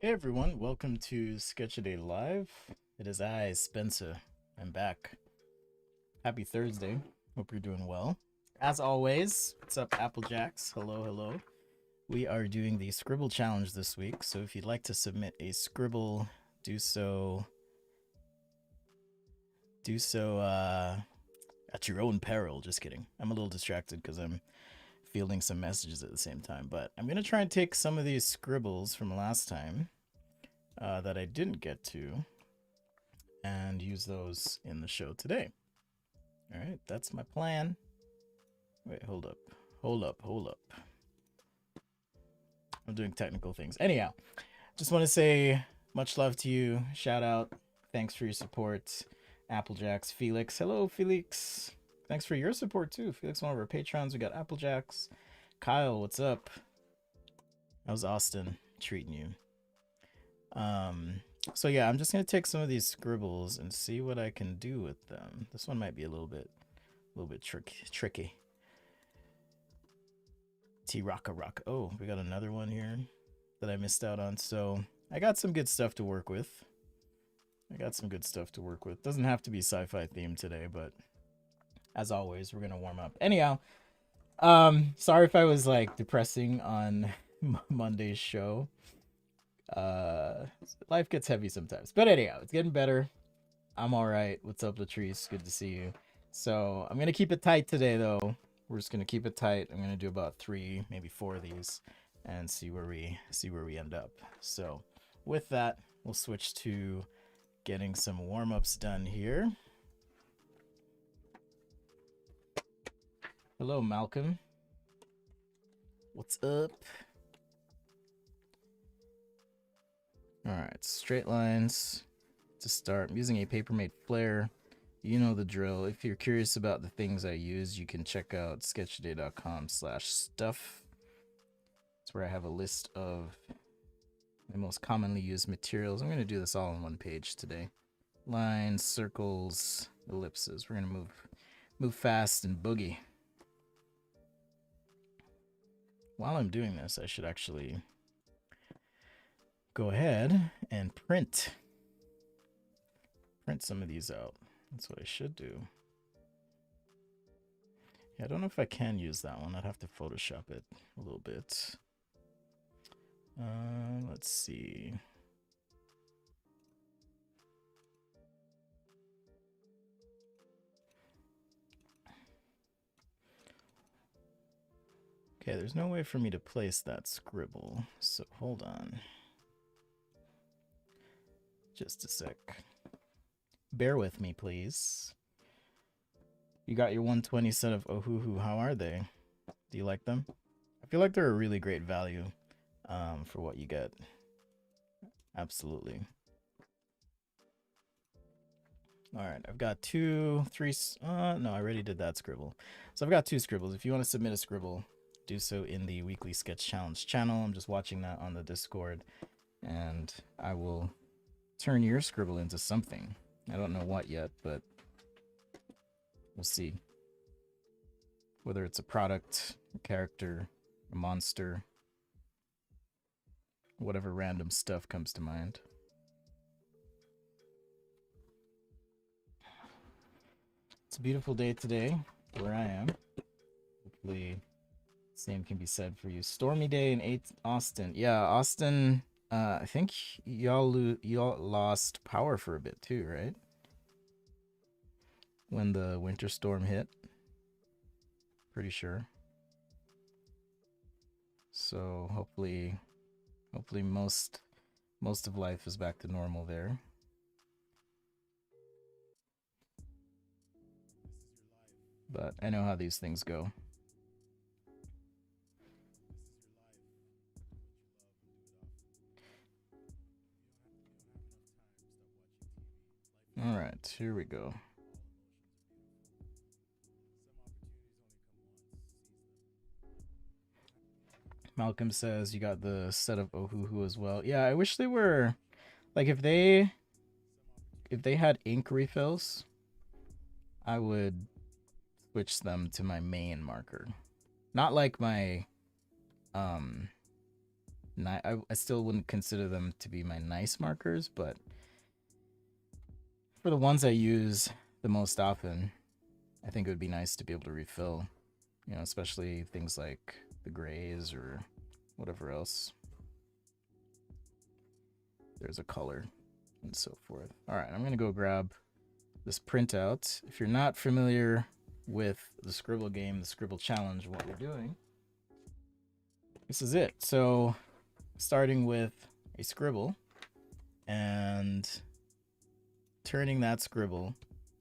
Hey everyone, welcome to Sketch a Day Live. It is I, Spencer. I'm back. Happy Thursday. Hope you're doing well. As always, what's up, Applejacks? Hello, hello. We are doing the Scribble challenge this week, so if you'd like to submit a scribble, do so. At your own peril. Just kidding. I'm a little distracted because I'm fielding some messages at the same time, but I'm gonna try and take some of these scribbles from last time that I didn't get to and use those in the show today. All right, that's my plan. Wait, hold up. I'm doing technical things. Anyhow, just want to say much love to you. Shout out. Thanks for your support. Applejacks, Felix. Hello, Felix. Thanks for your support too. Felix, one of our patrons. We got Applejacks. Kyle, what's up? How's Austin treating you? So yeah, I'm just gonna take some of these scribbles and see what I can do with them. This one might be a little bit tricky. T Rocka Rock. Oh, we got another one here that I missed out on. So I got some good stuff to work with. Doesn't have to be sci-fi themed today, but as always, we're gonna warm up. Anyhow, sorry if I was like depressing on Monday's show. Life gets heavy sometimes, but anyhow, it's getting better. I'm all right. What's up, Latrice? Good to see you. So I'm gonna keep it tight today, though. We're just gonna keep it tight. I'm gonna do about 3, maybe 4 of these, and see where we end up. So with that, we'll switch to getting some warm-ups done here. Hello, Malcolm. What's up? All right, straight lines to start. I'm using a Papermate flare. You know the drill. If you're curious about the things I use, you can check out sketchaday.com/stuff. It's where I have a list of the most commonly used materials. I'm going to do this all on one page today. Lines, circles, ellipses. We're going to move fast and boogie. While I'm doing this, I should actually go ahead and print some of these out. That's what I should do. Yeah, I don't know if I can use that one. I'd have to Photoshop it a little bit. Let's see. Okay, there's no way for me to place that scribble, so hold on. Just a sec. Bear with me, please. You got your 120 set of Ohuhu. How are they? Do you like them? I feel like they're a really great value for what you get. Absolutely. All right, I've got 2, 3. No, I already did that scribble. So I've got 2 scribbles. If you want to submit a scribble, do so in the weekly sketch challenge channel. I'm just watching that on the Discord, and I will turn your scribble into something. I don't know what yet, but we'll see. Whether it's a product, a character, a monster, whatever random stuff comes to mind. It's a beautiful day today where I am. Hopefully, same can be said for you. Stormy day in Austin. Yeah, Austin. I think y'all lost power for a bit too, right? When the winter storm hit. Pretty sure. So hopefully most of life is back to normal there. But I know how these things go. All right, here we go. Malcolm says you got the set of Ohuhu as well. Yeah, I wish they were like if they had ink refills, I would switch them to my main marker. Not like my I still wouldn't consider them to be my nice markers, but for the ones I use the most often, I think it would be nice to be able to refill, you know, especially things like the grays or whatever else. There's a color and so forth. All right, I'm gonna go grab this printout. If you're not familiar with the Scribble game, the Scribble challenge, what we're doing, this is it. So starting with a scribble and turning that scribble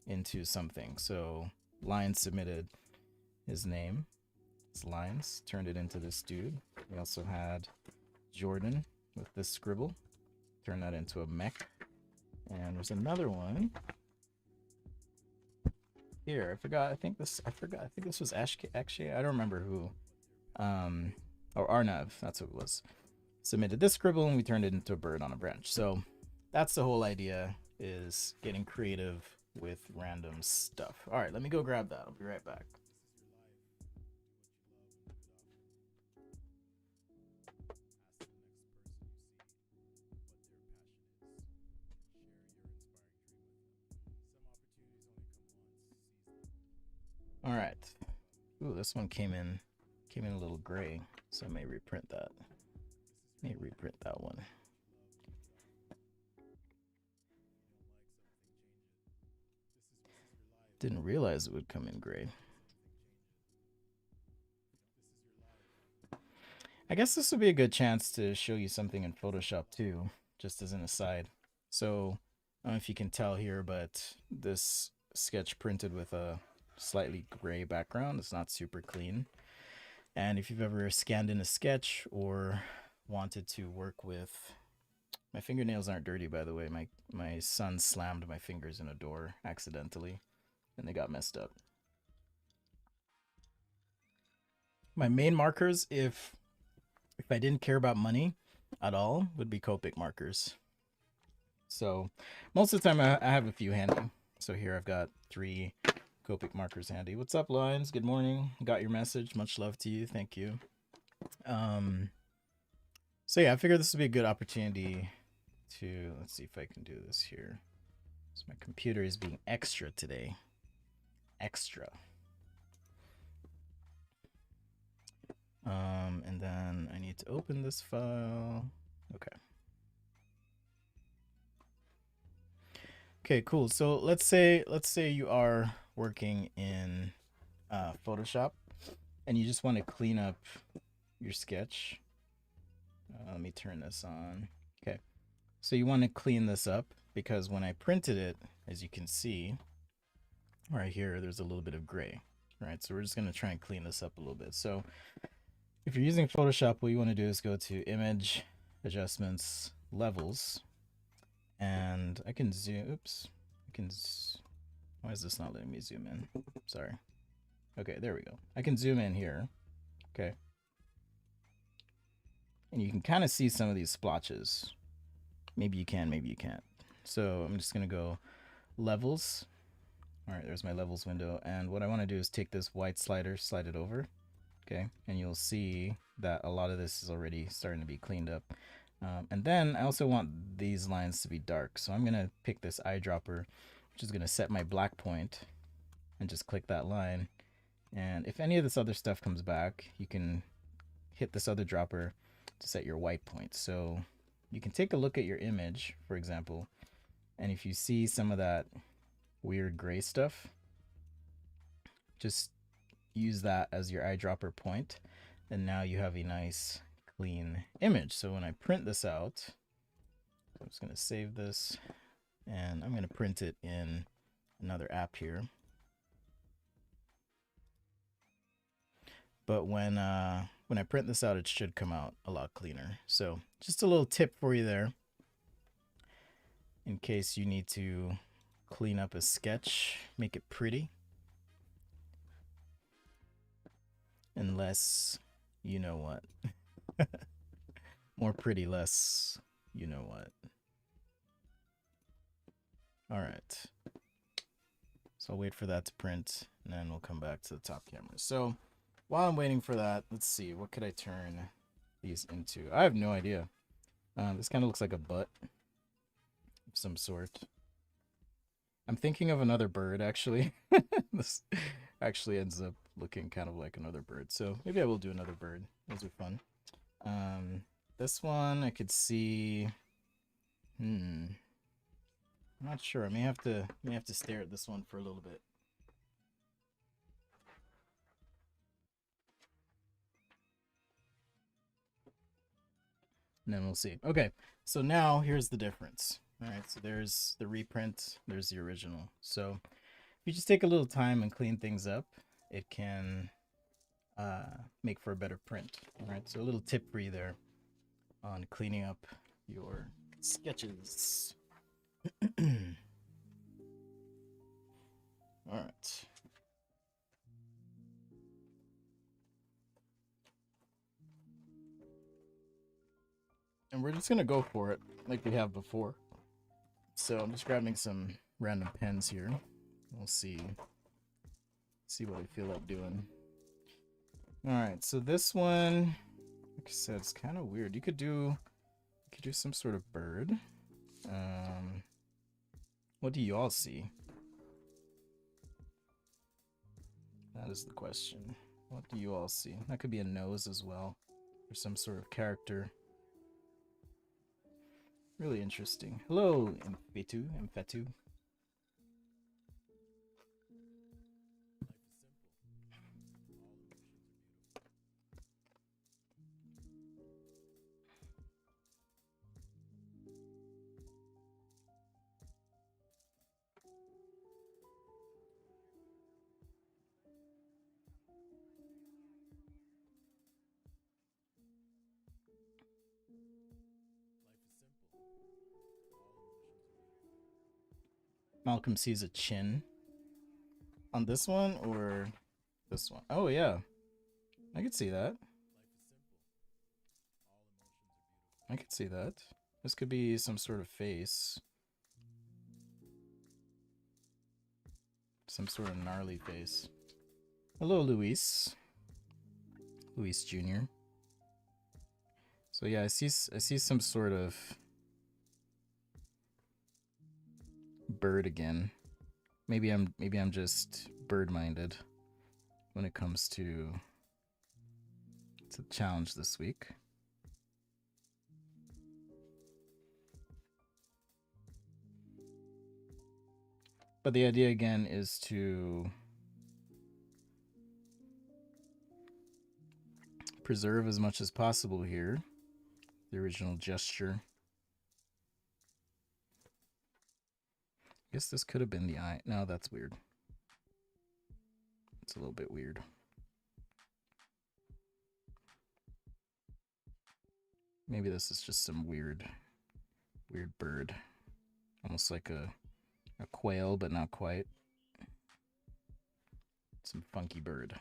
into something. So Lions submitted his name, his lines, turned it into this dude. We also had Jordan with this scribble, turn that into a mech. And there's another one here. I think this was Akshay. I don't remember who. Or Arnav, that's what it was. Submitted this scribble and we turned it into a bird on a branch. So that's the whole idea, is getting creative with random stuff. All right, let me go grab that. I'll be right back. All right. Ooh, this one came in a little gray, so I may reprint that. One. Didn't realize it would come in gray. I guess this would be a good chance to show you something in Photoshop too, just as an aside. So, I don't know if you can tell here, but this sketch printed with a slightly gray background. It's not super clean. And if you've ever scanned in a sketch or wanted to work with, my fingernails aren't dirty, by the way. My son slammed my fingers in a door accidentally and they got messed up. My main markers, if I didn't care about money at all, would be Copic markers. So most of the time I have a few handy. So here I've got 3 Copic markers handy. What's up, Lines? Good morning. Got your message. Much love to you. Thank you. So yeah, I figured this would be a good opportunity to, let's see if I can do this here. So my computer is being extra today. Extra. And then I need to open this file. Okay. Okay, cool. So let's say you are working in Photoshop and you just want to clean up your sketch. Let me turn this on. Okay. So you want to clean this up because when I printed it, as you can see right here, there's a little bit of gray, right? So we're just going to try and clean this up a little bit. So if you're using Photoshop, what you want to do is go to Image, Adjustments, Levels, and I can zoom. Oops. Why is this not letting me zoom in? Sorry. Okay, there we go. I can zoom in here. Okay. And you can kind of see some of these splotches. Maybe you can, maybe you can't. So I'm just going to go Levels. All right, there's my Levels window. And what I want to do is take this white slider, slide it over. Okay, and you'll see that a lot of this is already starting to be cleaned up. And then I also want these lines to be dark. So I'm going to pick this eyedropper, which is going to set my black point, and just click that line. And if any of this other stuff comes back, you can hit this other dropper to set your white point. So you can take a look at your image, for example, and if you see some of that weird gray stuff, just use that as your eyedropper point, and now you have a nice clean image. So when I print this out, I'm just going to save this and I'm going to print it in another app here. But when I print this out, it should come out a lot cleaner. So just a little tip for you there, in case you need to clean up a sketch, make it pretty. Unless, you know what. More pretty, less, you know what. All right. So I'll wait for that to print, and then we'll come back to the top camera. So while I'm waiting for that, let's see, what could I turn these into? I have no idea. This kind of looks like a butt of some sort. I'm thinking of another bird, actually. This actually ends up looking kind of like another bird. So maybe I will do another bird. Those are fun. This one I could see. I'm not sure. I may have to stare at this one for a little bit. And then we'll see. Okay, so now here's the difference. All right, so there's the reprint, there's the original. So if you just take a little time and clean things up, it can make for a better print. All right, so a little tip for you there on cleaning up your sketches. All right. And we're just gonna go for it like we have before. So I'm just grabbing some random pens here. We'll see what I feel like doing. All right, so this one, like I said, it's kind of weird. You could do some sort of bird. What do you all see? That is the question. What do you all see? That could be a nose as well, or some sort of character. Really interesting. Hello, Infetu. Malcolm sees a chin. On this one or this one? Oh yeah, I could see that. I could see that. This could be some sort of face. Some sort of gnarly face. Hello, Luis. Luis Jr. So yeah, I see some sort of bird again. Maybe I'm just bird-minded when it comes to the challenge this week. But the idea again is to preserve as much as possible here the original gesture. I guess this could have been the eye. No, that's weird. It's a little bit weird. Maybe this is just some weird bird. Almost like a quail, but not quite. Some funky bird.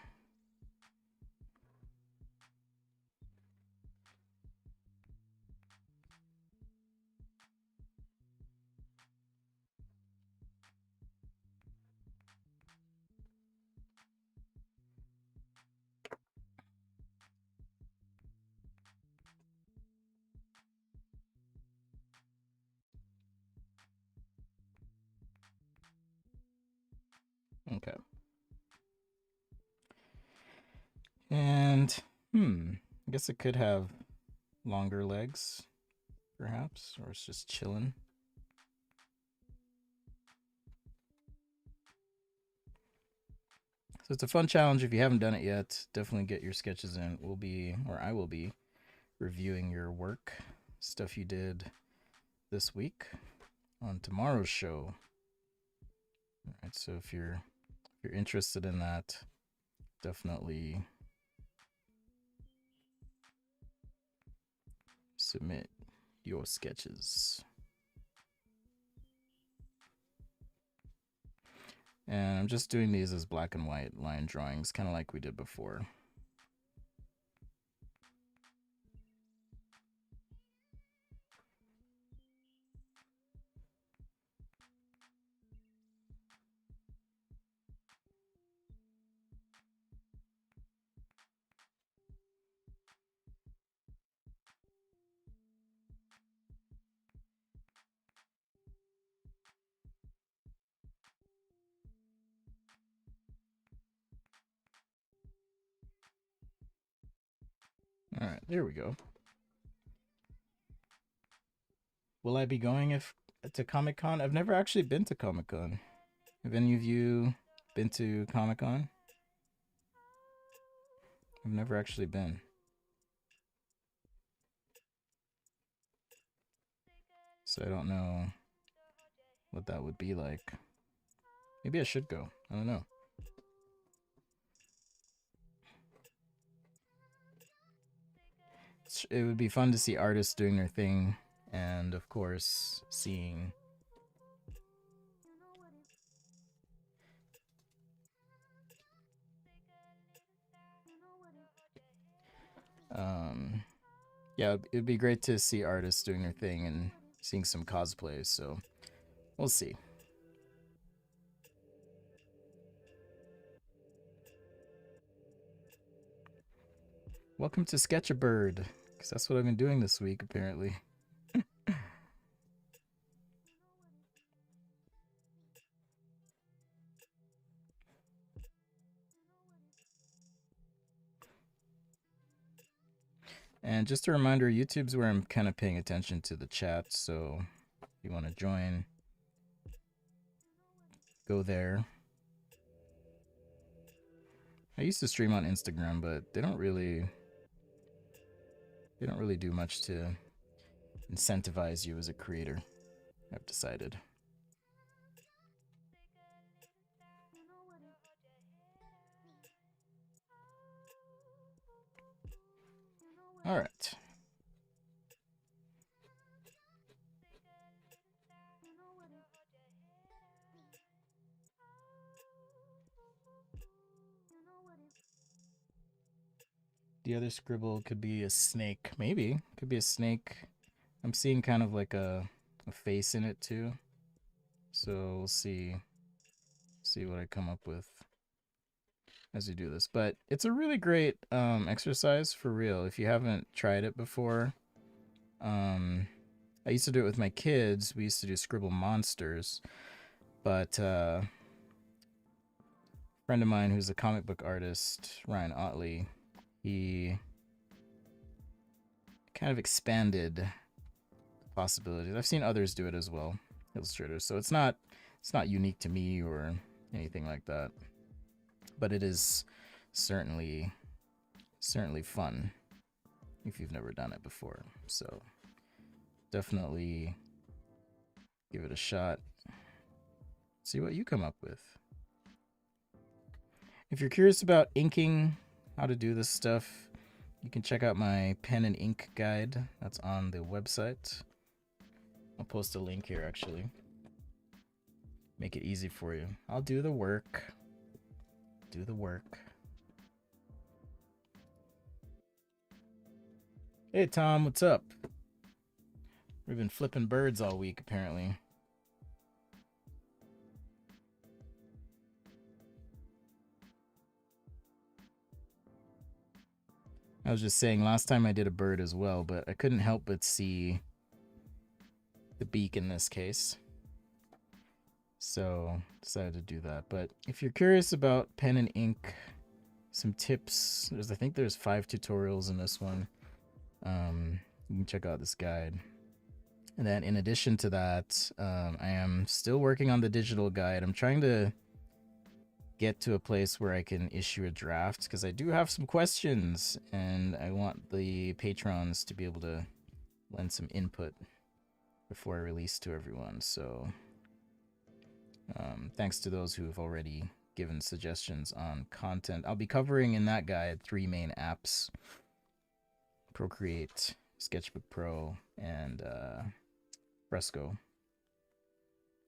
Okay. And, I guess it could have longer legs, perhaps, or it's just chilling. So it's a fun challenge. If you haven't done it yet, definitely get your sketches in. I will be reviewing your work, stuff you did this week on tomorrow's show. All right, so if you're interested in that, definitely submit your sketches. And I'm just doing these as black and white line drawings, kind of like we did before. There we go. Will I be going to Comic-Con? I've never actually been to Comic-Con. Have any of you been to Comic-Con? I've never actually been. So I don't know what that would be like. Maybe I should go. I don't know. It would be fun to see artists doing their thing, and of course, seeing yeah, it'd be great to see artists doing their thing and seeing some cosplays, so we'll see. Welcome to Sketch-a-Bird, because that's what I've been doing this week, apparently. And just a reminder, YouTube's where I'm kind of paying attention to the chat, so if you want to join, go there. I used to stream on Instagram, but they don't really do much to incentivize you as a creator, I've decided. All right. The other scribble could be a snake. Maybe. Could be a snake. I'm seeing kind of like a face in it too. So we'll see what I come up with as we do this. But it's a really great exercise for real. If you haven't tried it before, I used to do it with my kids. We used to do scribble monsters. But a friend of mine who's a comic book artist, Ryan Otley, he kind of expanded possibilities. I've seen others do it as well, illustrators. So it's not unique to me or anything like that. But it is certainly fun if you've never done it before. So definitely give it a shot. See what you come up with. If you're curious about inking, how to do this stuff, you can check out my pen and ink guide. That's on the website. I'll post a link here, actually. Make it easy for you. I'll do the work. Do the work. Hey, Tom, what's up? We've been flipping birds all week, apparently. I was just saying, last time I did a bird as well, but I couldn't help but see the beak in this case. So decided to do that. But if you're curious about pen and ink, some tips, I think there's 5 tutorials in this one. You can check out this guide. And then in addition to that, I am still working on the digital guide. I'm trying to get to a place where I can issue a draft, because I do have some questions and I want the patrons to be able to lend some input before I release to everyone. So thanks to those who have already given suggestions on content. I'll be covering in that guide 3 main apps: Procreate, Sketchbook Pro, and Fresco.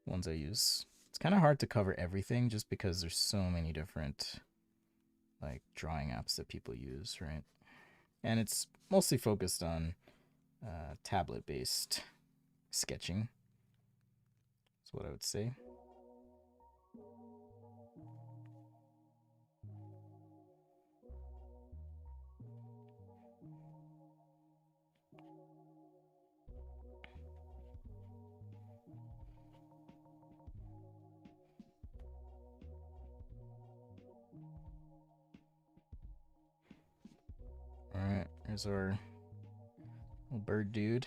Ones I use. It's kind of hard to cover everything just because there's so many different like drawing apps that people use, right? And it's mostly focused on tablet-based sketching. That's what I would say. All right, here's our Little bird dude,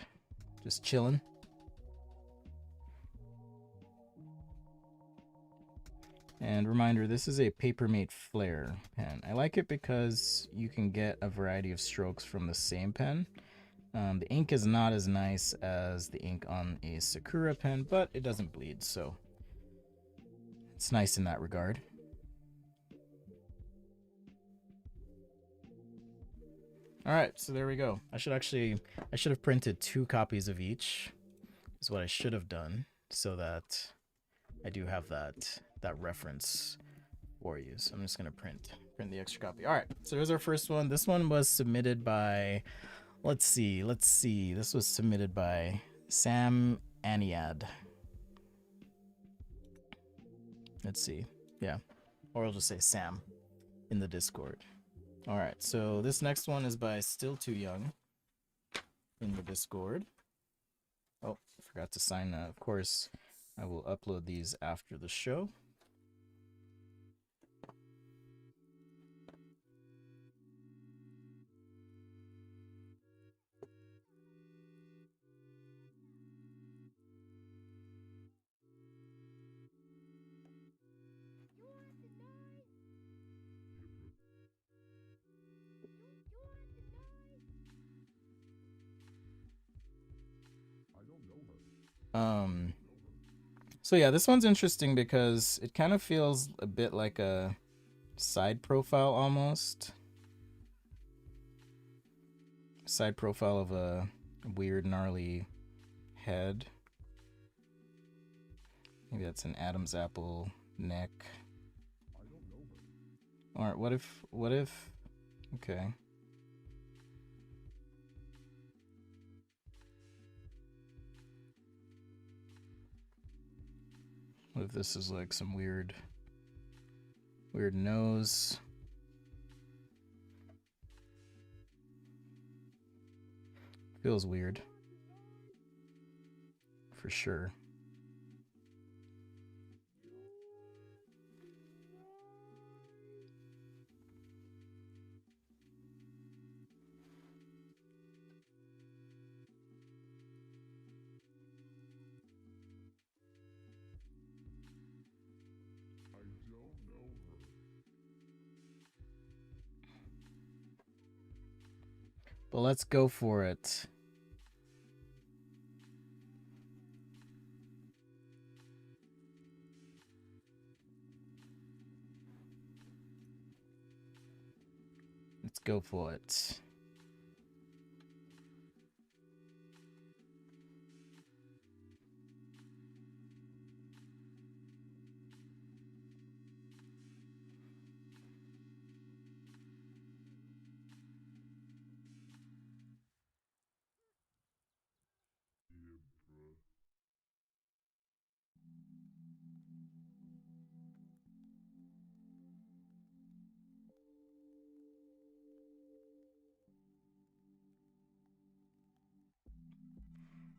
just chilling. And reminder, this is a Papermate Flare pen. I like it because you can get a variety of strokes from the same pen. The ink is not as nice as the ink on a Sakura pen, but it doesn't bleed, so it's nice in that regard. All right, so there we go. I should have printed 2 copies of each, is what I should have done, so that I do have that reference for you. So I'm just gonna print the extra copy. All right, so here's our first one. This one was submitted by, let's see. This was submitted by Sam Aniad. Let's see, yeah, or I'll just say Sam in the Discord. All right, so this next one is by Still Too Young in the Discord. Oh, I forgot to sign that. Of course, I will upload these after the show. So yeah, this one's interesting because it kind of feels a bit like a side profile almost. Side profile of a weird, gnarly head. Maybe that's an Adam's apple neck. Alright, what if, okay. What if this is like some weird nose? Feels weird. For sure. But let's go for it. Let's go for it.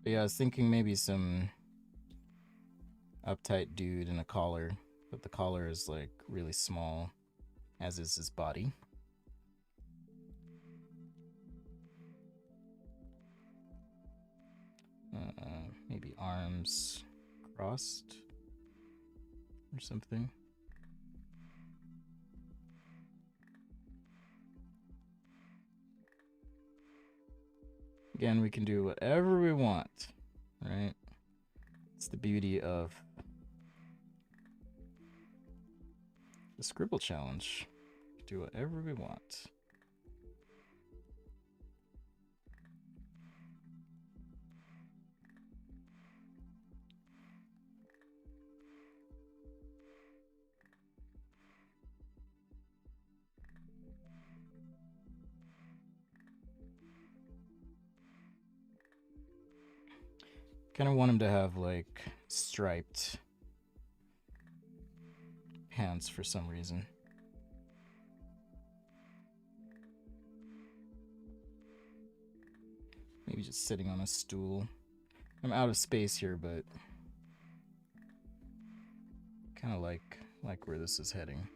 But yeah, I was thinking maybe some uptight dude in a collar, but the collar is like really small, as is his body. Maybe arms crossed or something. Again, we can do whatever we want, right? It's the beauty of the Scribble challenge. Do whatever we want. Kind of want him to have like striped pants for some reason. Maybe just sitting on a stool. I'm out of space here, but kind of like where this is heading.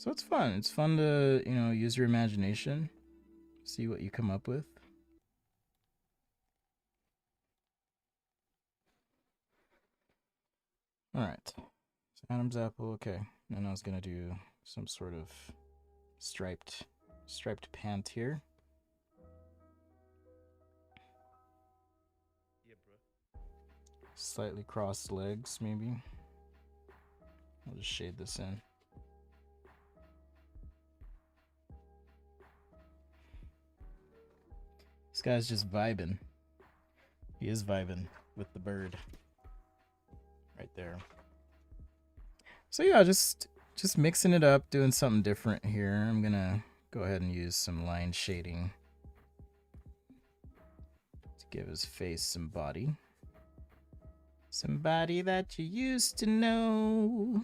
So it's fun. It's fun to, you know, use your imagination, see what you come up with. All right. So Adam's apple. Okay. And I was gonna do some sort of striped pant here. Slightly crossed legs, maybe. I'll just shade this in. This guy's just vibing. He is vibing with the bird right there. So yeah, just mixing it up, doing something different here. I'm gonna go ahead and use some line shading to give his face some body. Somebody that you used to know,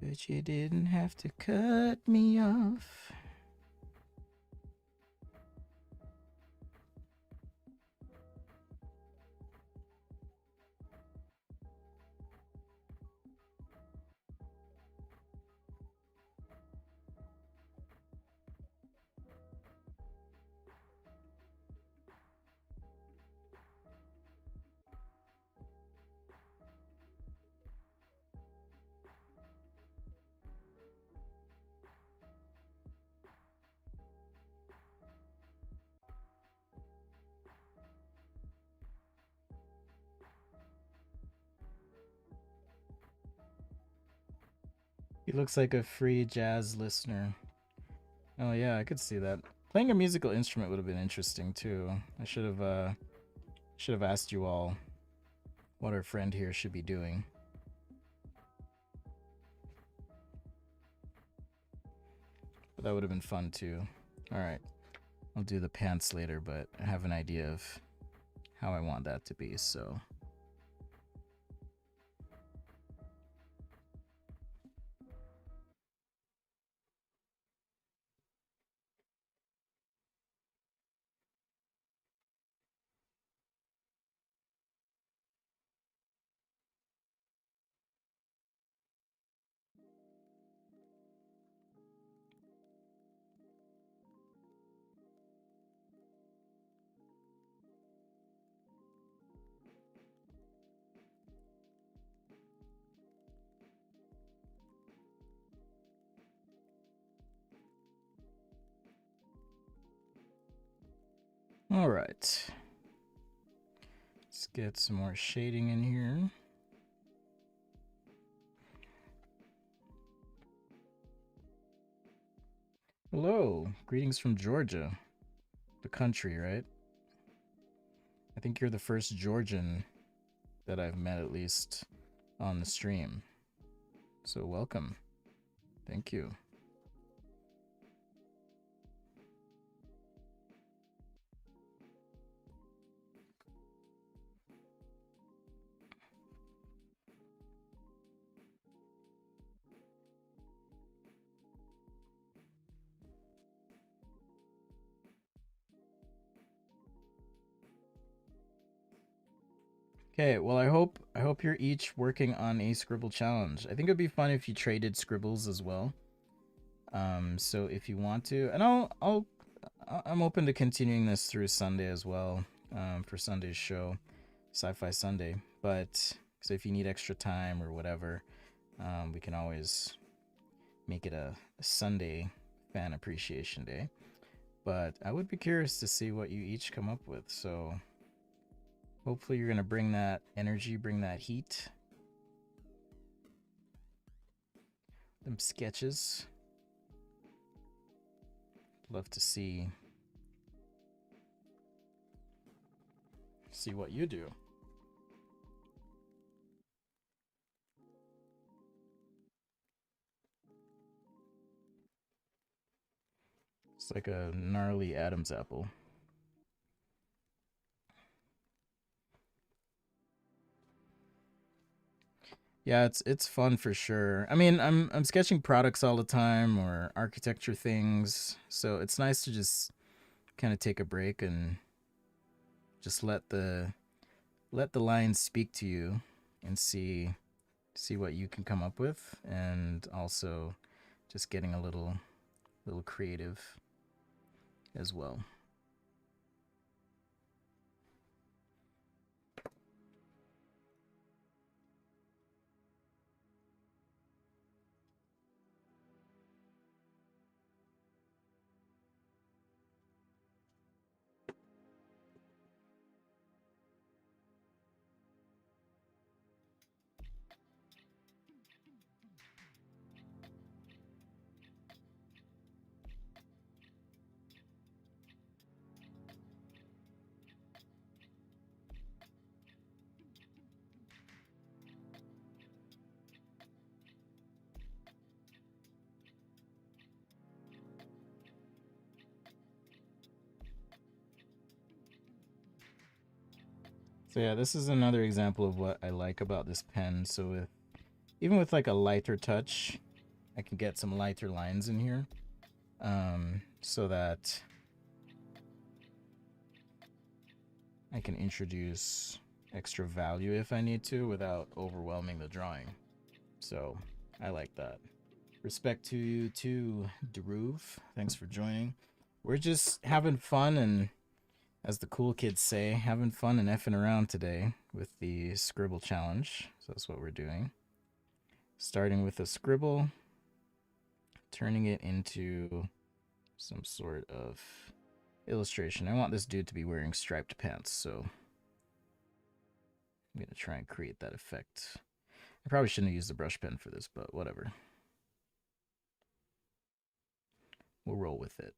but you didn't have to cut me off. He looks like a free jazz listener. Oh yeah, I could see that. Playing a musical instrument would have been interesting too. I should have asked you all what our friend here should be doing. But that would have been fun too. All right, I'll do the pants later, but I have an idea of how I want that to be, so. All right. Let's get some more shading in here. Hello, greetings from Georgia, the country, right? I think you're the first Georgian that I've met, at least on the stream. So welcome. Thank you. Okay, well I hope you're each working on a scribble challenge. I think it'd be fun if you traded scribbles as well. So if you want to, and I'm open to continuing this through Sunday as well, for Sunday's show, Sci-Fi Sunday. But so if you need extra time or whatever, we can always make it a Sunday fan appreciation day. But I would be curious to see what you each come up with. So hopefully you're gonna bring that energy, bring that heat. Them sketches. Love to see what you do. It's like a gnarly Adam's apple. Yeah, it's fun for sure. I mean, I'm sketching products all the time or architecture things, so it's nice to just kind of take a break and just let the lines speak to you and see what you can come up with, and also just getting a little creative as well. So yeah, this is another example of what I like about this pen. So even with like a lighter touch, I can get some lighter lines in here, so that I can introduce extra value if I need to without overwhelming the drawing. So I like that. Respect to you too, Dhruv. Thanks for joining. We're just having fun and, as the cool kids say, having fun and effing around today with the Scribble challenge. So that's what we're doing. Starting with a scribble, turning it into some sort of illustration. I want this dude to be wearing striped pants, so I'm gonna try and create that effect. I probably shouldn't have used the brush pen for this, but whatever. We'll roll with it.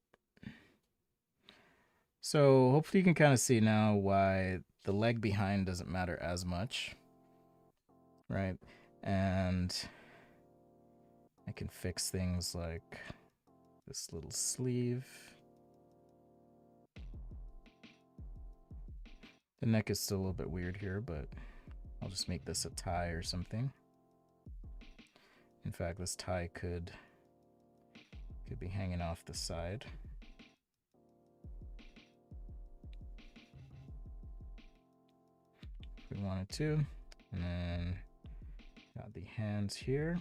So hopefully you can kind of see now why the leg behind doesn't matter as much, right? And I can fix things like this little sleeve. The neck is still a little bit weird here, but I'll just make this a tie or something. In fact, this tie could be hanging off the side. If we wanted to. And then got the hands here.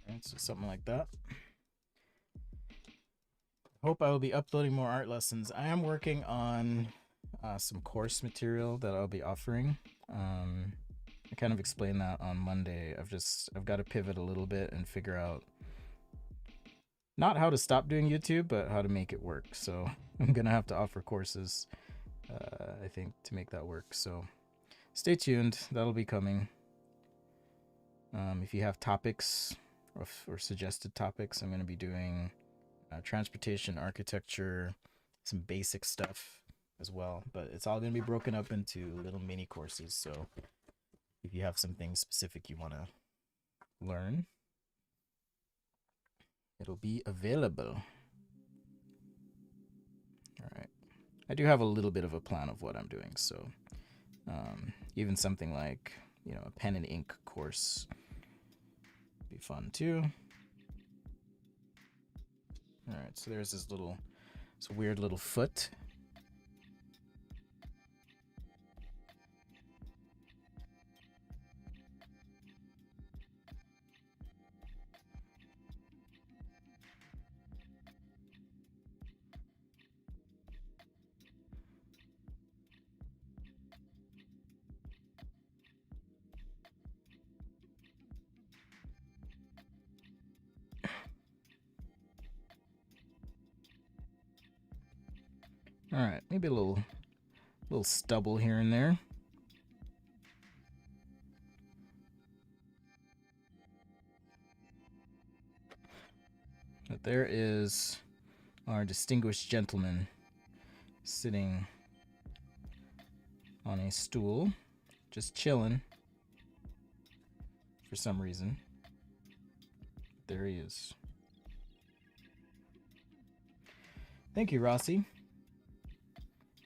Alright, so something like that. Hope I will be uploading more art lessons. I am working on some course material that I'll be offering. I kind of explained that on Monday. I've got to pivot a little bit and figure out not how to stop doing YouTube, but how to make it work. So I'm gonna have to offer courses, I think, to make that work. So stay tuned. That'll be coming. If you have topics or suggested topics, I'm going to be doing transportation, architecture, some basic stuff as well. But it's all going to be broken up into little mini courses. So if you have something specific you want to learn, it'll be available. All right. I do have a little bit of a plan of what I'm doing. So even something like, a pen and ink course be fun too. All right, so there's this weird little foot. All right, maybe a little stubble here and there. But there is our distinguished gentleman sitting on a stool, just chilling for some reason. There he is. Thank you, Rossi.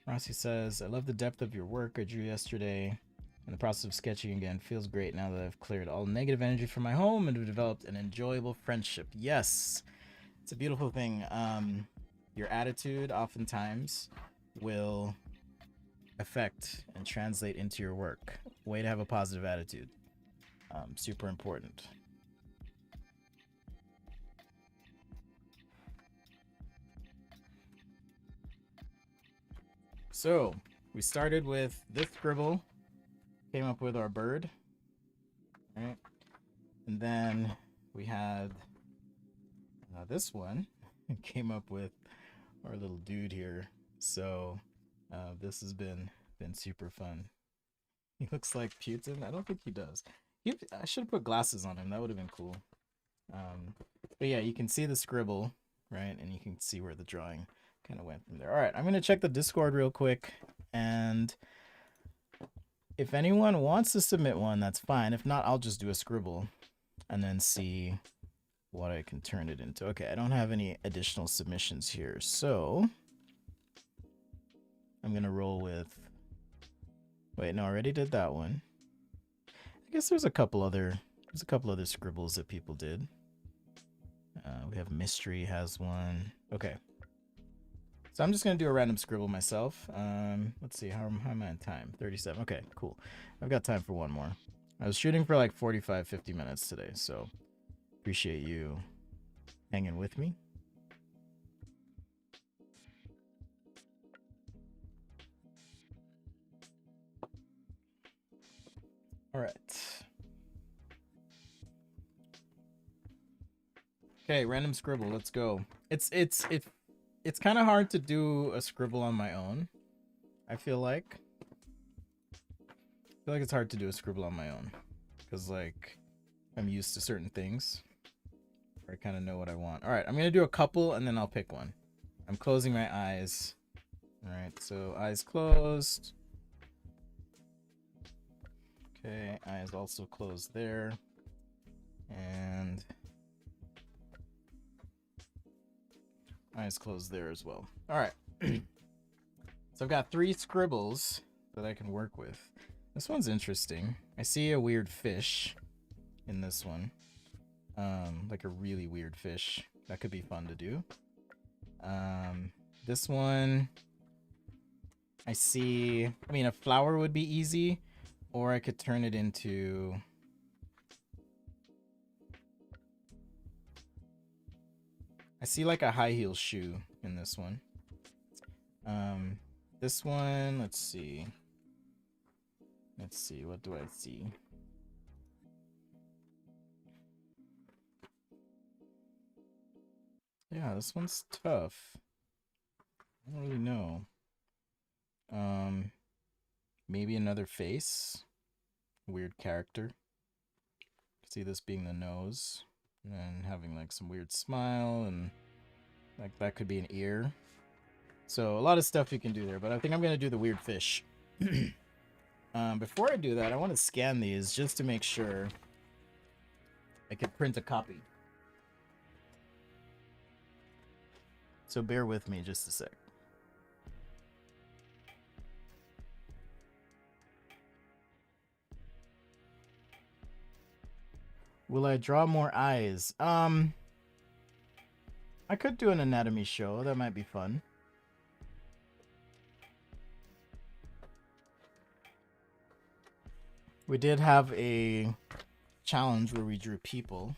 Rossi says, I love the depth of your work. I drew yesterday. In the process of sketching again. Feels great now that I've cleared all negative energy from my home and have developed an enjoyable friendship. Yes. It's a beautiful thing. Your attitude oftentimes will affect and translate into your work. Way to have a positive attitude. Super important. So we started with this scribble, came up with our bird, right? And then we had this one, came up with our little dude here. So this has been super fun. He looks like Putin. I don't think he does. I should have put glasses on him. That would have been cool. But yeah, you can see the scribble, right? And you can see where the drawing kind of went from there. All right, I'm going to check the Discord real quick. And if anyone wants to submit one, that's fine. If not, I'll just do a scribble and then see what I can turn it into. Okay, I don't have any additional submissions here. So I'm going to roll with... Wait, no, I already did that one. I guess there's a couple other scribbles that people did. We have Mystery has one. Okay. So I'm just going to do a random scribble myself. Let's see, how am I on time? 37. Okay, cool. I've got time for one more. I was shooting for like 45, 50 minutes today, so appreciate you hanging with me. All right. Okay, random scribble. Let's go. It's kind of hard to do a scribble on my own. I feel like it's hard to do a scribble on my own because like I'm used to certain things. Or I kind of know what I want. All right, I'm gonna do a couple and then I'll pick one. I'm closing my eyes. All right, so eyes closed. Okay, eyes also closed there. And eyes closed there as well. All right. So I've got 3 scribbles that I can work with. This one's interesting. I see a weird fish in this one. Like a really weird fish. That could be fun to do. This one, I see, I mean, a flower would be easy, or I could turn it into... I see like a high heel shoe in this one. This one, let's see. What do I see? Yeah, this one's tough. I don't really know. Maybe another face. Weird character. See this being the nose. And then having like some weird smile, and like that could be an ear. So a lot of stuff you can do there, but I think I'm gonna do the weird fish. Before I do that, I want to scan these just to make sure I can print a copy. So bear with me just a sec. Will I draw more eyes? I could do an anatomy show. That might be fun. We did have a challenge where we drew people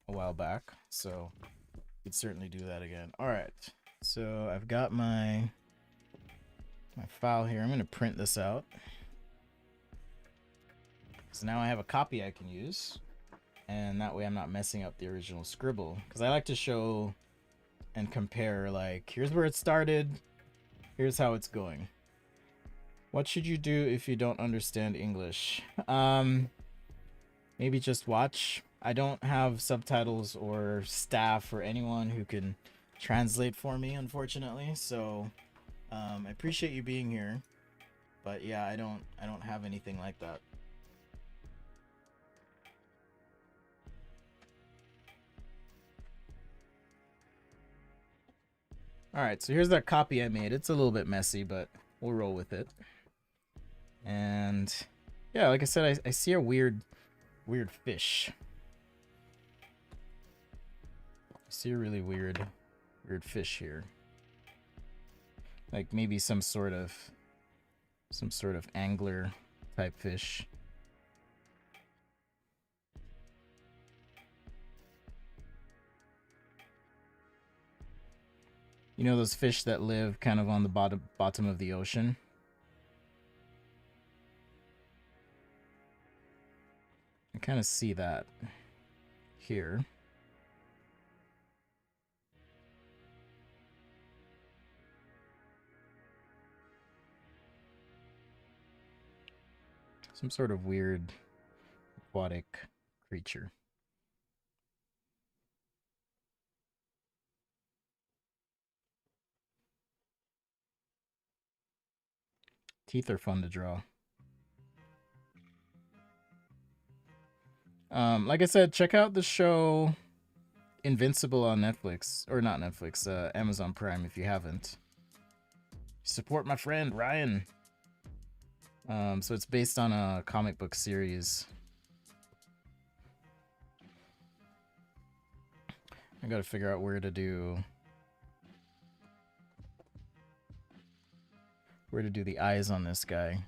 a while back, so we could certainly do that again. All right, so I've got my file here. I'm going to print this out. So now I have a copy I can use, and that way I'm not messing up the original scribble, because I like to show and compare, like, here's where it started, here's how it's going. What should you do if you don't understand English? Maybe just watch. I don't have subtitles or staff or anyone who can translate for me, unfortunately. So I appreciate you being here, but yeah, I don't have anything like that. All right, so here's that copy I made. It's a little bit messy, but we'll roll with it. And yeah, like I said, I see a weird fish. see a really weird fish here. Like maybe some sort of angler type fish. You know those fish that live kind of on the bottom of the ocean? I kind of see that here. Some sort of weird aquatic creature. Teeth are fun to draw. Like I said, check out the show Invincible on Netflix. Or not Netflix, Amazon Prime if you haven't. Support my friend, Ryan. So it's based on a comic book series. I gotta figure out where to do the eyes on this guy.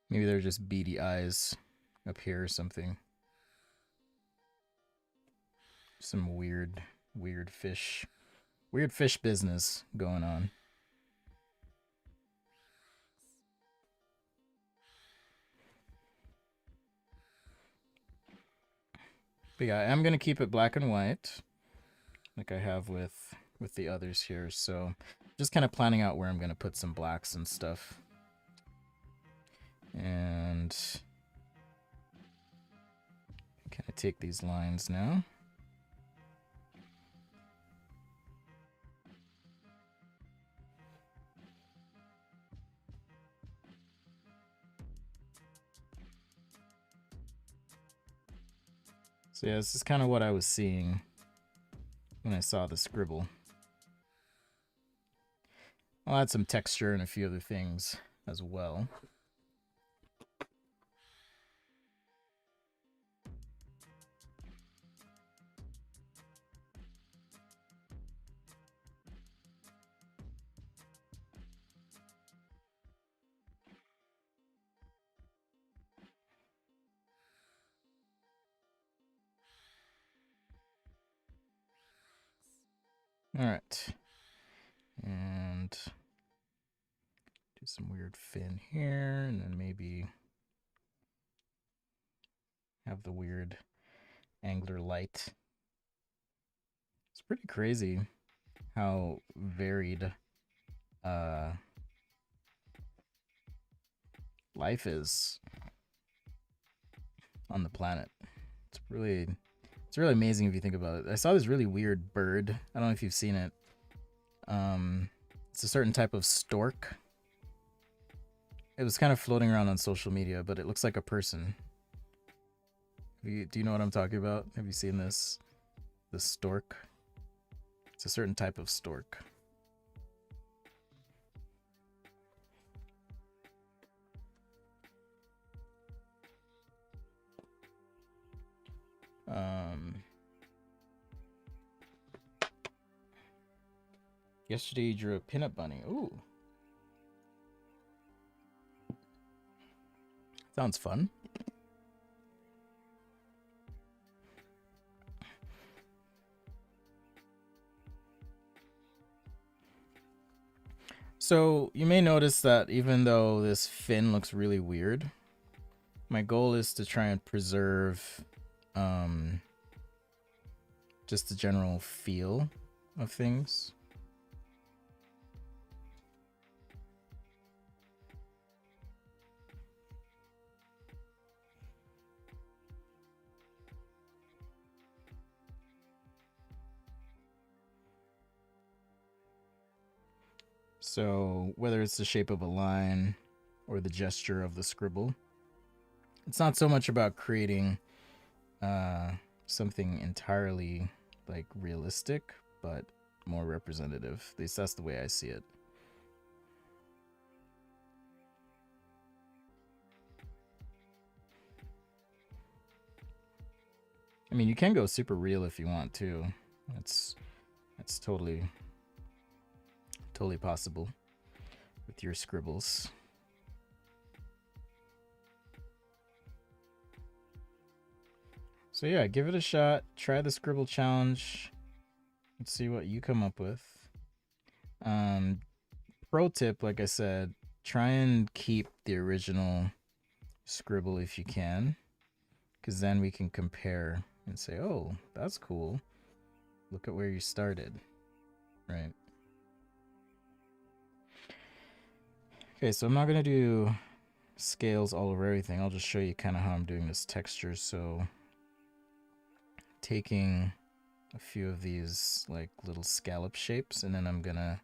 Maybe they're just beady eyes up here or something. Some weird fish business going on. But yeah, I'm gonna keep it black and white, like I have with the others here. So just kind of planning out where I'm gonna put some blacks and stuff. And kind of take these lines now. So yeah, this is kind of what I was seeing when I saw the scribble. I'll add some texture and a few other things as well. All right, and do some weird fin here, and then maybe have the weird angler light. It's pretty crazy how varied life is on the planet. It's really amazing if you think about it. I saw this really weird bird. I don't know if you've seen it. It's a certain type of stork. It was kind of floating around on social media, but it looks like a person. Do you know what I'm talking about? Have you seen this? The stork? It's a certain type of stork. Yesterday you drew a pinup bunny. Ooh. Sounds fun. So you may notice that even though this fin looks really weird, my goal is to try and preserve just the general feel of things. So whether it's the shape of a line or the gesture of the scribble, it's not so much about creating something entirely like realistic, but more representative. At least that's the way I see it. I mean, you can go super real if you want to. That's totally possible with your scribbles. So yeah, give it a shot. Try the Scribble challenge. Let's see what you come up with. Pro tip, like I said, try and keep the original Scribble if you can, because then we can compare and say, oh, that's cool. Look at where you started, right? Okay, so I'm not going to do scales all over everything. I'll just show you kind of how I'm doing this texture. So taking a few of these like little scallop shapes, and then I'm going to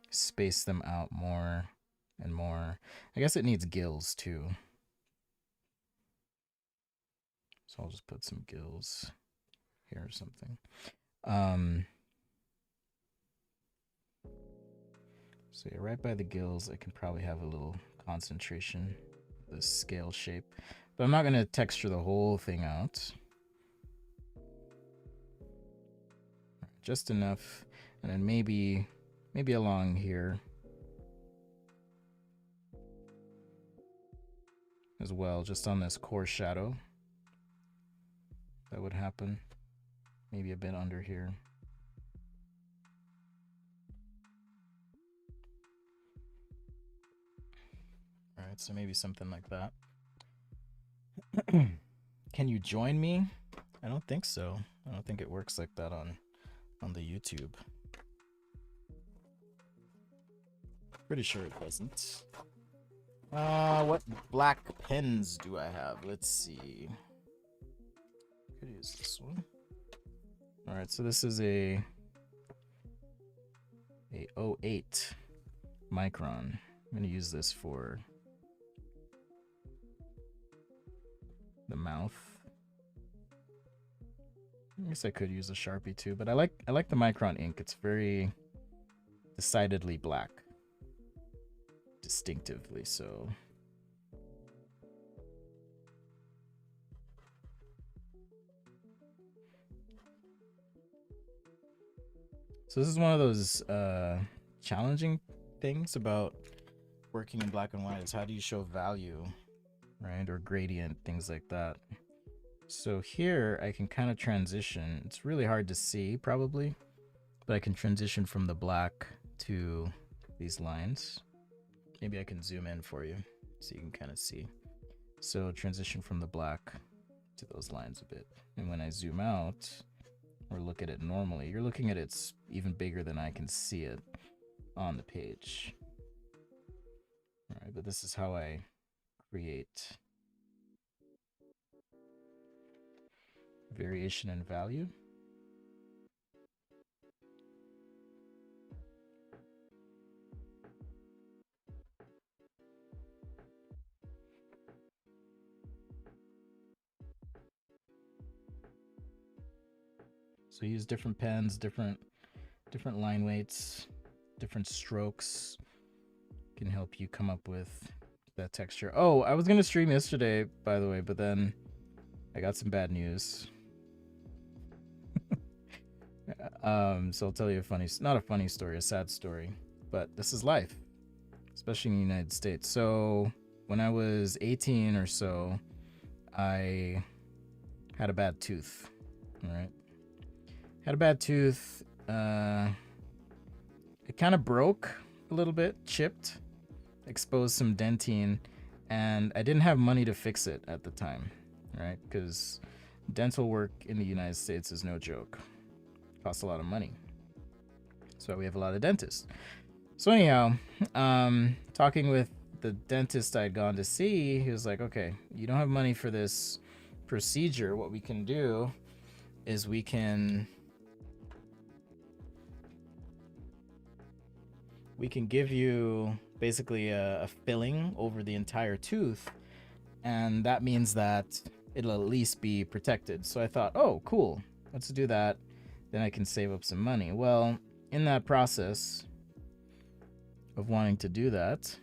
space them out more and more. I guess it needs gills too. So I'll just put some gills here or something. So yeah, right by the gills, I can probably have a little concentration, the scale shape. But I'm not going to texture the whole thing out. Just enough. And then maybe along here as well, just on this core shadow. That would happen. Maybe a bit under here. All right, so maybe something like that. Can you join me? I don't think so. I don't think it works like that on the YouTube. Pretty sure it doesn't. What black pens do I have? Let's see. Could use this one. All right, so this is a 08 micron. I'm gonna use this for the mouth. I guess I could use a Sharpie too, but I like the micron ink. It's very decidedly black, distinctively so. So this is one of those challenging things about working in black and white, is how do you show value, right? Or gradient, things like that. So here I can kind of transition. It's really hard to see probably, but I can transition from the black to these lines. Maybe I can zoom in for you so you can kind of see. So transition from the black to those lines a bit. And when I zoom out or look at it normally, you're looking at it's even bigger than I can see it on the page. All right, but this is how I create variation in value. So use different pens, different line weights, different strokes can help you come up with that texture. Oh, I was gonna stream yesterday, by the way, but then I got some bad news. So I'll tell you not a funny story, a sad story, but this is life, especially in the United States. So when I was 18 or so, I had a bad tooth. All right. Had a bad tooth. It kind of broke a little bit, chipped, exposed some dentine, and I didn't have money to fix it at the time, right? Because dental work in the United States is no joke. It costs a lot of money. So we have a lot of dentists. So anyhow, talking with the dentist I'd gone to see, he was like, okay, you don't have money for this procedure. What we can do is we can give you basically a filling over the entire tooth, and that means that it'll at least be protected. So I thought, oh, cool, let's do that. Then I can save up some money. Well, in that process of wanting to do that,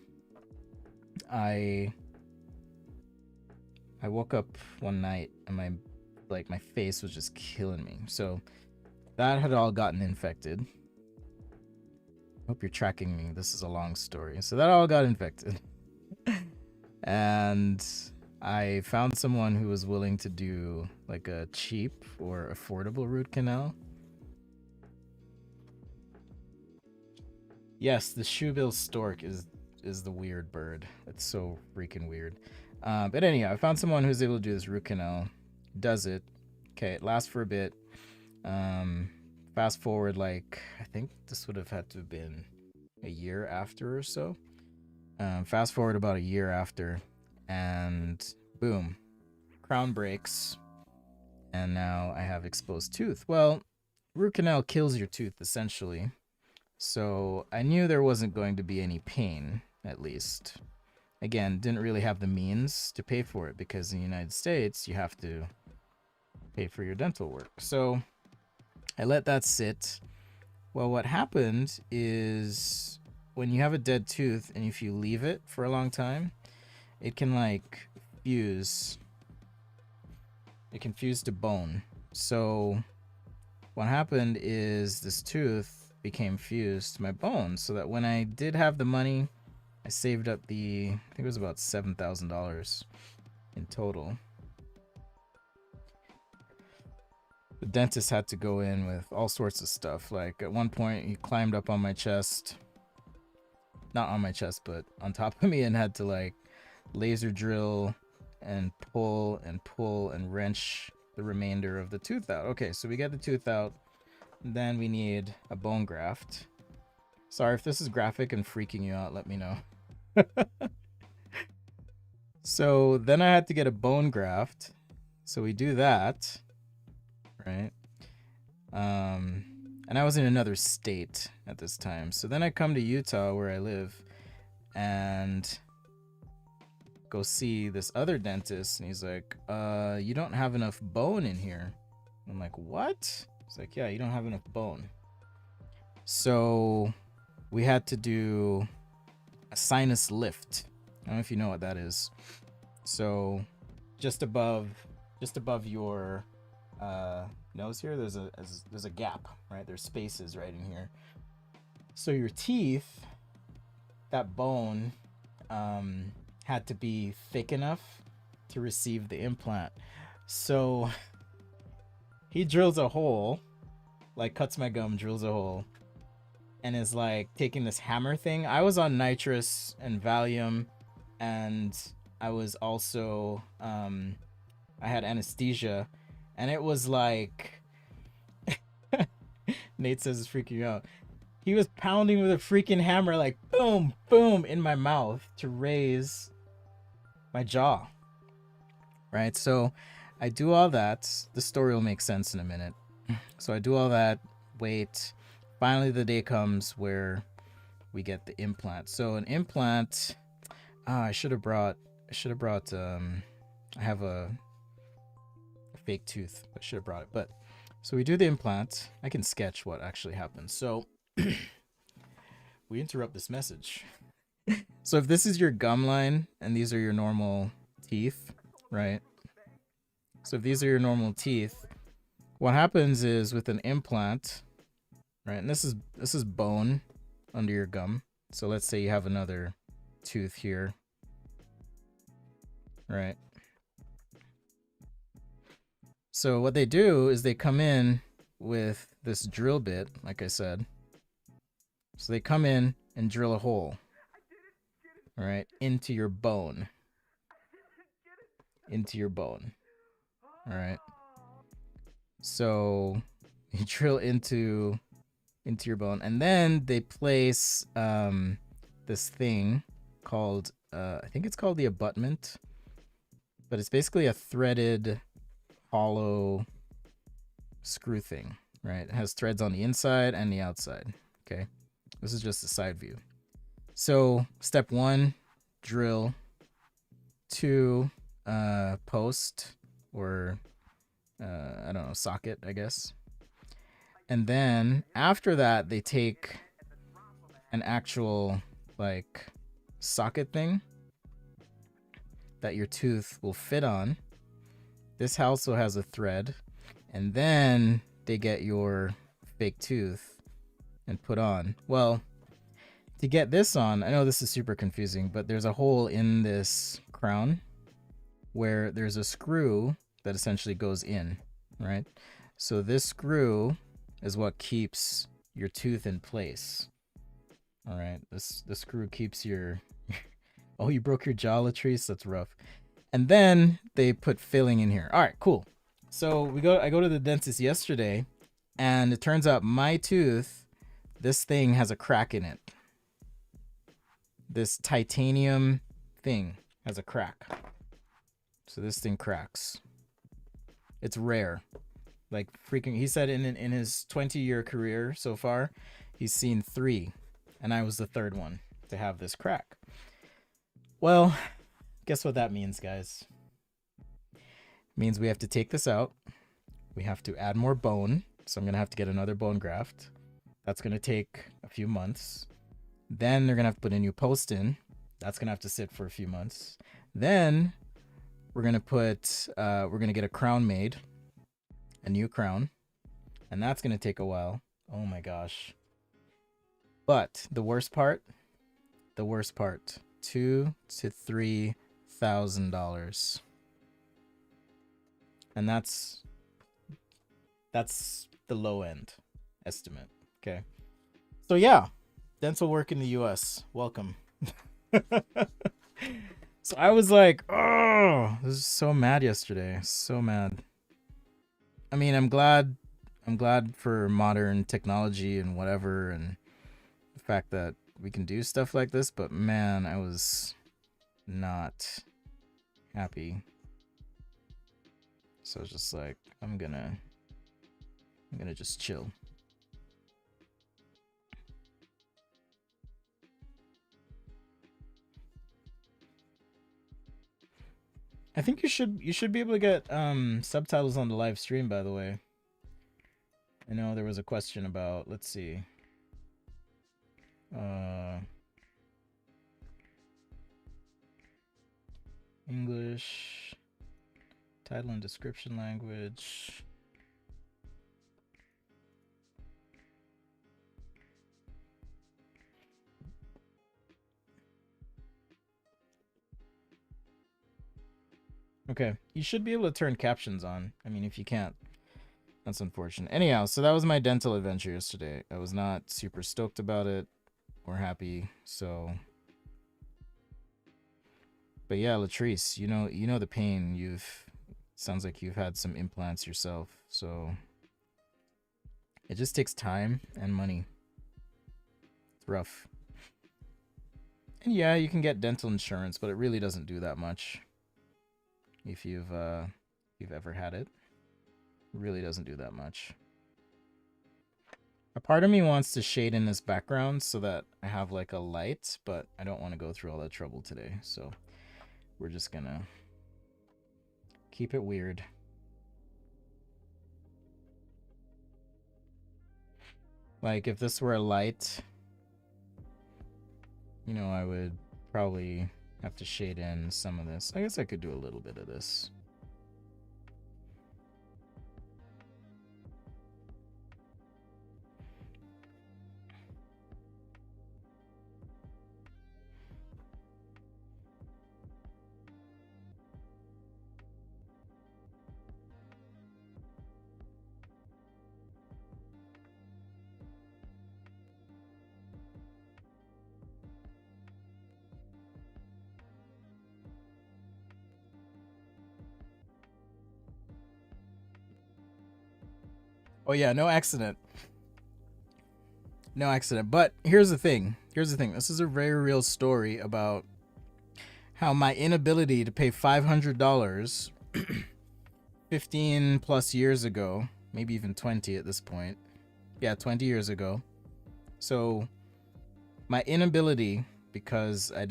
I woke up one night and my like my face was just killing me. So that had all gotten infected. Hope you're tracking me. This is a long story. So that all got infected. And I found someone who was willing to do like a cheap or affordable root canal. Yes, the shoebill stork is the weird bird. It's so freaking weird. But anyhow, I found someone who's able to do this root canal. Does it. Okay, it lasts for a bit. Fast forward, like, I think this would have had to have been a year after or so. Fast forward about a year after, and boom, crown breaks, and now I have exposed tooth. Well, root canal kills your tooth, essentially. So I knew there wasn't going to be any pain, at least. Again, didn't really have the means to pay for it, because in the United States, you have to pay for your dental work. So I let that sit. Well, what happened is when you have a dead tooth and if you leave it for a long time, it can like fuse. It can fuse to bone. So what happened is this tooth became fused to my bone, so that when I did have the money, I saved up I think it was about $7,000 in total. The dentist had to go in with all sorts of stuff. Like at one point he climbed up on my chest, not on my chest, but on top of me, and had to like laser drill and pull and wrench the remainder of the tooth out. Okay, so we get the tooth out, then we need a bone graft. Sorry if this is graphic and freaking you out, let me know. So then I had to get a bone graft. So we do that, right? And I was in another state at this time. So then I come to Utah, where I live, and go see this other dentist, and he's like, you don't have enough bone in here. I'm like, what? He's like, yeah, you don't have enough bone. So we had to do a sinus lift. I don't know if you know what that is. So just above your nose here, there's a gap, right? There's spaces right in here. So your teeth, that bone, had to be thick enough to receive the implant. So he drills a hole, like cuts my gum, drills a hole, and is like taking this hammer thing. I was on nitrous and Valium, and I was also I had anesthesia, and it was like Nate says it's freaking you out. He was pounding with a freaking hammer, like boom, boom, in my mouth to raise my jaw. Right? So I do all that. The story will make sense in a minute. So I do all that, wait. Finally, the day comes where we get the implant. So an implant, I should have brought, I have a fake tooth. I should have brought it. But so we do the implant. I can sketch what actually happens. So we interrupt this message. So if this is your gum line and these are your normal teeth, right? So if these are your normal teeth, what happens is with an implant, right? And this is bone under your gum. So let's say you have another tooth here, right? So what they do is they come in with this drill bit, like I said. So they come in and drill a hole, all right, into your bone. Into your bone. All right. So you drill into your bone, and then they place this thing called I think it's called the abutment, but it's basically a threaded hollow screw thing, right? It has threads on the inside and the outside. Okay, this is just a side view. So step 1, drill. 2, post, or I don't know, socket, I guess. And then after that, they take an actual like socket thing that your tooth will fit on, This also has a thread, and then they get your fake tooth and put on. Well, to get this on, I know this is super confusing, but there's a hole in this crown where there's a screw that essentially goes in, right? So this screw is what keeps your tooth in place. All right, the screw keeps your oh, you broke your jaw, Latrice? That's rough. And then they put filling in here. All right, cool. So I go to the dentist yesterday, and it turns out my tooth, this thing has a crack in it. This titanium thing has a crack. So this thing cracks. It's rare. Like freaking, he said in his 20-year career so far, he's seen 3, and I was the 3rd one to have this crack. Well, guess what that means, guys? It means we have to take this out. We have to add more bone. So I'm going to have to get another bone graft. That's going to take a few months. Then they're going to have to put a new post in. That's going to have to sit for a few months. Then we're going to get a crown made, a new crown. And that's going to take a while. Oh my gosh. But the worst part, $2,000 to $3,000. And that's the low end estimate. Okay. So yeah, dental work in the US. Welcome. So I was like, oh, I was so mad yesterday. So mad. I mean, I'm glad for modern technology and whatever, and the fact that we can do stuff like this, but man, I was not happy. So I was just like, I'm gonna just chill. I think you should be able to get subtitles on the live stream, by the way. I know there was a question about, let's see. English, title and description language. Okay, you should be able to turn captions on. I mean, if you can't, that's unfortunate. Anyhow, so that was my dental adventure yesterday. I was not super stoked about it or happy, so. But yeah, Latrice, you know the pain. Sounds like you've had some implants yourself, so it just takes time and money. It's rough. And yeah, you can get dental insurance, but it really doesn't do that much. If you've ever had it, really doesn't do that much. A part of me wants to shade in this background so that I have like a light, but I don't want to go through all that trouble today, so we're just gonna keep it weird. Like if this were a light, you know, I would probably have to shade in some of this. I guess I could do a little bit of this. Oh yeah, no accident. No accident. But here's the thing. This is a very real story about how my inability to pay $500 15 plus years ago, maybe even 20 at this point. Yeah, 20 years ago. So my inability, because I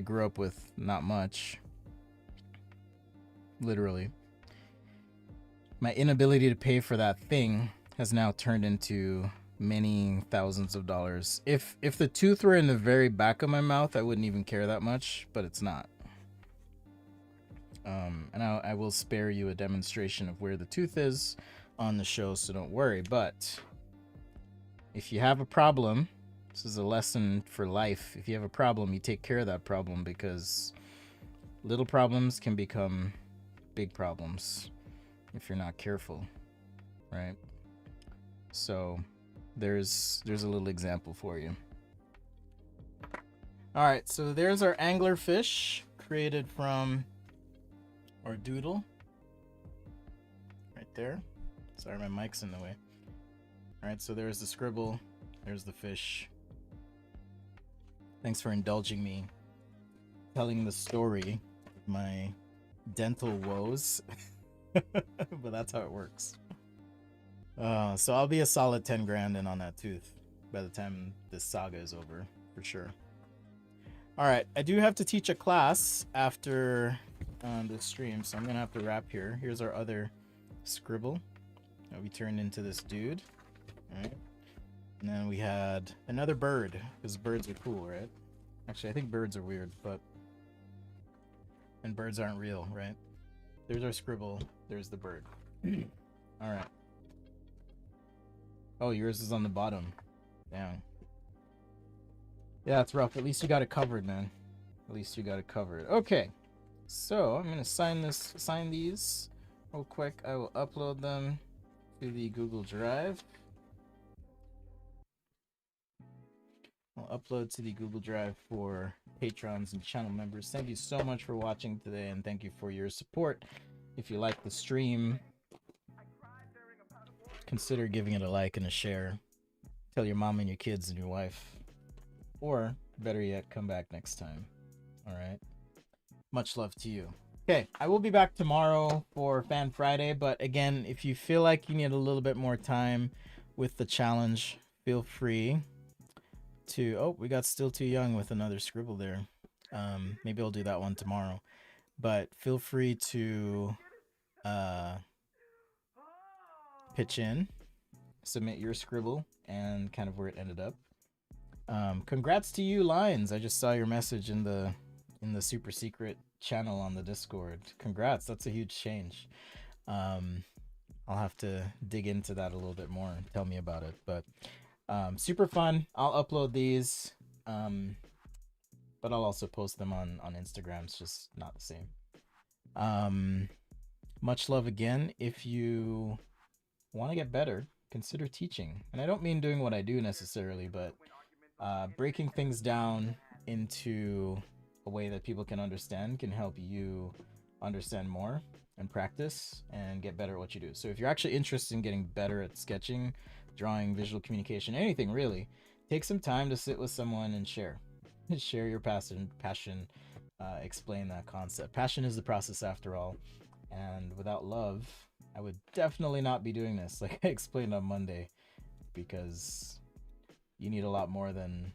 grew up with not much, literally. My inability to pay for that thing has now turned into many thousands of dollars. If the tooth were in the very back of my mouth, I wouldn't even care that much, but it's not. And I will spare you a demonstration of where the tooth is on the show, so don't worry. But if you have a problem, this is a lesson for life. If you have a problem, you take care of that problem, because little problems can become big problems if you're not careful, right? So there's a little example for you. All right, so there's our angler fish created from our doodle right there. Sorry, my mic's in the way. All right, so there's the scribble, there's the fish. Thanks for indulging me telling the story of my dental woes. But that's how it works. So I'll be a solid 10 grand in on that tooth by the time this saga is over, for sure. All right, I do have to teach a class after the stream, so I'm gonna have to wrap here. Here's our other scribble that we turned into this dude. All right, and then we had another bird, because birds are cool, right? Actually, I think birds are weird, and birds aren't real, right? There's our scribble. There's the bird. All right. Oh, yours is on the bottom. Damn. Yeah, it's rough. At least you got it covered, man. At least you got it covered. Okay. So I'm gonna sign these real quick. I will upload them to the Google Drive. I'll upload to the Google Drive for patrons and channel members. Thank you so much for watching today, and thank you for your support. If you like the stream, consider giving it a like and a share. Tell your mom and your kids and your wife. Or, better yet, come back next time. Alright? Much love to you. Okay, I will be back tomorrow for Fan Friday, but again, if you feel like you need a little bit more time with the challenge, feel free to... Oh, we got Still Too Young with another scribble there. Maybe I'll do that one tomorrow. But feel free to pitch in, submit your scribble, and kind of where it ended up. Congrats to you, Lines. I just saw your message in the super secret channel on the Discord. Congrats, that's a huge change. I'll have to dig into that a little bit more and tell me about it. But super fun. I'll upload these, but I'll also post them on Instagram. It's just not the same. Much love again. If you want to get better, consider teaching. And I don't mean doing what I do necessarily, but breaking things down into a way that people can understand can help you understand more and practice and get better at what you do. So if you're actually interested in getting better at sketching, drawing, visual communication, anything really, take some time to sit with someone and share your passion, explain that concept. Passion is the process after all, and without love, I would definitely not be doing this, like I explained on Monday, because you need a lot more than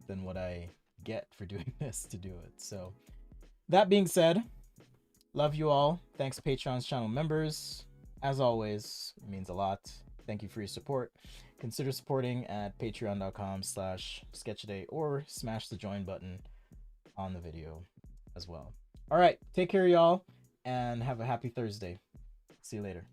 what I get for doing this to do it. So that being said, love you all. Thanks Patreon's channel members. As always, it means a lot. Thank you for your support. Consider supporting at patreon.com/sketchaday or smash the join button on the video as well. All right, take care y'all, and have a happy Thursday. See you later.